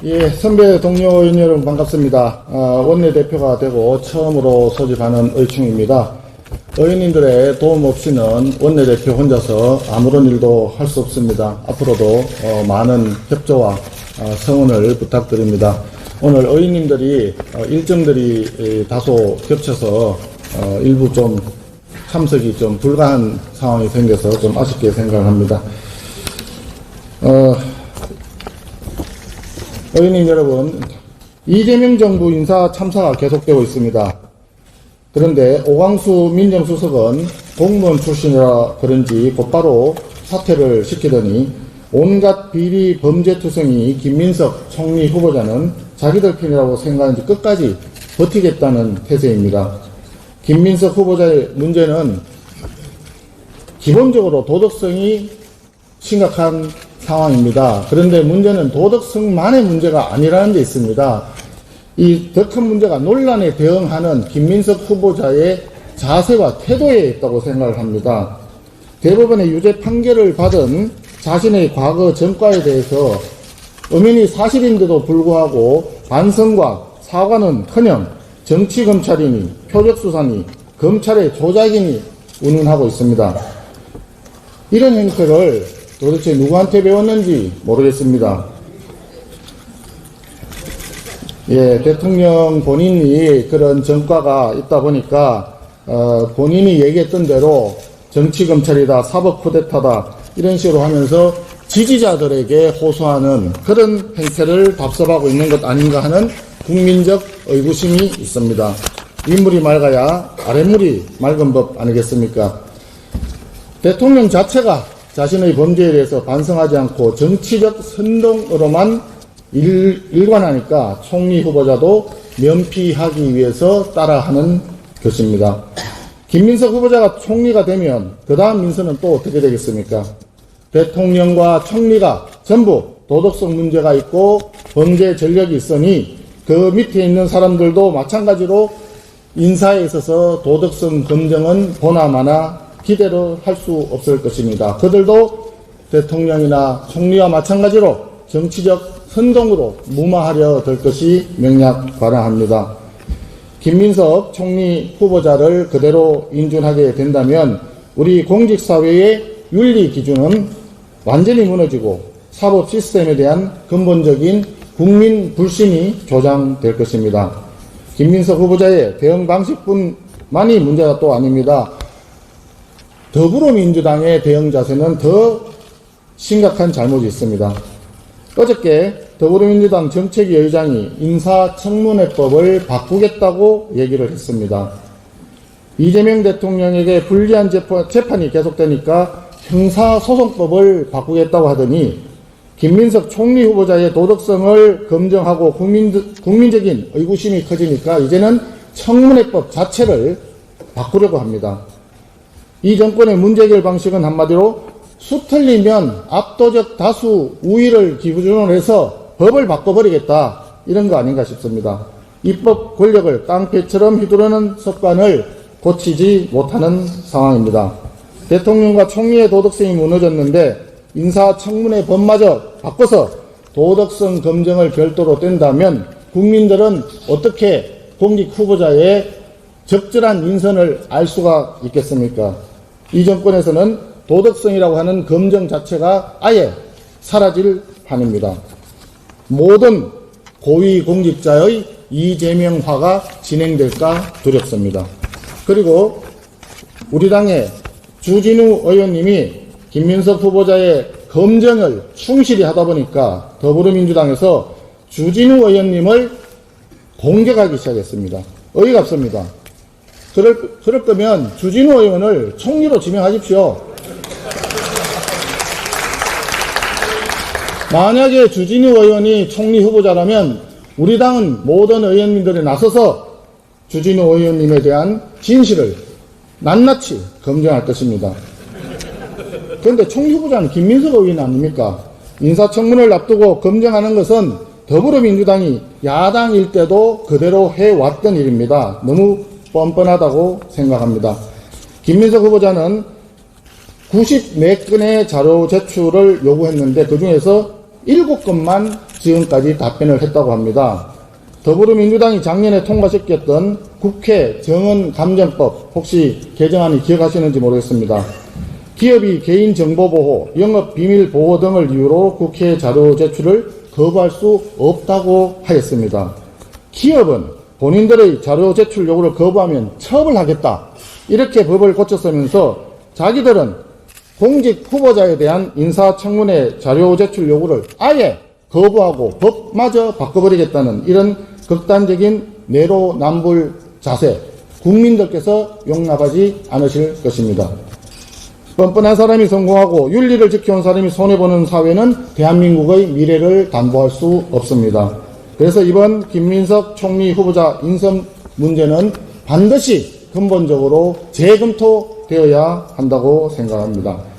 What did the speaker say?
예, 선배 동료 의원 여러분 반갑습니다. 원내대표가 되고 처음으로 소집하는 의충입니다. 의원님들의 도움 없이는 원내대표 혼자서 아무런 일도 할 수 없습니다. 앞으로도 많은 협조와 성원을 부탁드립니다. 오늘 의원님들이 일정들이 다소 겹쳐서 일부 좀 참석이 좀 불가한 상황이 생겨서 좀 아쉽게 생각합니다. 의원님 여러분, 이재명 정부 인사 참사가 계속되고 있습니다. 그런데 오광수 민정수석은 공무원 출신이라 그런지 곧바로 사퇴를 시키더니 온갖 비리 범죄투성이 김민석 총리 후보자는 자기들 편이라고 생각하는지 끝까지 버티겠다는 태세입니다. 김민석 후보자의 문제는 기본적으로 도덕성이 심각한 상황입니다. 그런데 문제는 도덕성만의 문제가 아니라는 데 있습니다. 이 더 큰 문제가 논란에 대응하는 김민석 후보자의 자세와 태도에 있다고 생각을 합니다. 대법원의 유죄 판결을 받은 자신의 과거 전과에 대해서 엄연히 사실인데도 불구하고 반성과 사과는커녕 정치검찰이니 표적수사니 검찰의 조작이니 운운하고 있습니다. 이런 행태를 도대체 누구한테 배웠는지 모르겠습니다. 예, 대통령 본인이 그런 전과가 있다 보니까 본인이 얘기했던 대로 정치검찰이다, 사법쿠데타다 이런 식으로 하면서 지지자들에게 호소하는 그런 행태를 답습하고 있는 것 아닌가 하는 국민적 의구심이 있습니다. 윗물이 맑아야 아랫물이 맑은 법 아니겠습니까? 대통령 자체가 자신의 범죄에 대해서 반성하지 않고 정치적 선동으로만 일관하니까 총리 후보자도 면피하기 위해서 따라하는 것입니다. 김민석 후보자가 총리가 되면 그 다음 민선은 또 어떻게 되겠습니까? 대통령과 총리가 전부 도덕성 문제가 있고 범죄 전력이 있으니 그 밑에 있는 사람들도 마찬가지로 인사에 있어서 도덕성 검증은 보나마나 기대를 할 수 없을 것입니다. 그들도 대통령이나 총리와 마찬가지로 정치적 선동으로 무마하려 될 것이 명약바라합니다. 김민석 총리 후보자를 그대로 인준하게 된다면 우리 공직사회의 윤리 기준은 완전히 무너지고 사법 시스템에 대한 근본적인 국민 불신이 조장될 것입니다. 김민석 후보자의 대응 방식뿐만이 문제가 또 아닙니다. 더불어민주당의 대응 자세는 더 심각한 잘못이 있습니다. 어저께 더불어민주당 정책위 의장이 인사청문회법을 바꾸겠다고 얘기를 했습니다. 이재명 대통령에게 불리한 재판이 계속되니까 형사소송법을 바꾸겠다고 하더니 김민석 총리 후보자의 도덕성을 검증하고 국민적인 의구심이 커지니까 이제는 청문회법 자체를 바꾸려고 합니다. 이 정권의 문제 해결 방식은 한마디로 수틀리면 압도적 다수 우위를 기준으로 해서 법을 바꿔버리겠다 이런 거 아닌가 싶습니다. 입법 권력을 깡패처럼 휘두르는 습관을 고치지 못하는 상황입니다. 대통령과 총리의 도덕성이 무너졌는데 인사청문회 법마저 바꿔서 도덕성 검증을 별도로 뗀다면 국민들은 어떻게 공직 후보자의 적절한 인선을 알 수가 있겠습니까? 이 정권에서는 도덕성이라고 하는 검증 자체가 아예 사라질 판입니다. 모든 고위공직자의 이재명화가 진행될까 두렵습니다. 그리고 우리 당의 주진우 의원님이 김민석 후보자의 검증을 충실히 하다 보니까 더불어민주당에서 주진우 의원님을 공격하기 시작했습니다. 어이가 없습니다. 그럴 거면 주진우 의원을 총리로 지명하십시오. 만약에 주진우 의원이 총리 후보자라면 우리 당은 모든 의원님들이 나서서 주진우 의원님에 대한 진실을 낱낱이 검증할 것입니다. 그런데 총리 후보자는 김민석 의원 아닙니까? 인사청문회를 앞두고 검증하는 것은 더불어민주당이 야당일 때도 그대로 해왔던 일입니다. 너무 뻔뻔하다고 생각합니다. 김민석 후보자는 94건의 자료 제출을 요구했는데 그중에서 7건만 지금까지 답변을 했다고 합니다. 더불어민주당이 작년에 통과시켰던 국회 정언감정법 혹시 개정안이 기억하시는지 모르겠습니다. 기업이 개인정보보호, 영업비밀보호 등을 이유로 국회 자료 제출을 거부할 수 없다고 하였습니다. 기업은 본인들의 자료 제출 요구를 거부하면 처벌하겠다, 이렇게 법을 고쳤으면서 자기들은 공직 후보자에 대한 인사청문회 자료 제출 요구를 아예 거부하고 법마저 바꿔버리겠다는 이런 극단적인 내로남불 자세, 국민들께서 용납하지 않으실 것입니다. 뻔뻔한 사람이 성공하고 윤리를 지켜온 사람이 손해보는 사회는 대한민국의 미래를 담보할 수 없습니다. 그래서 이번 김민석 총리 후보자 인선 문제는 반드시 근본적으로 재검토되어야 한다고 생각합니다.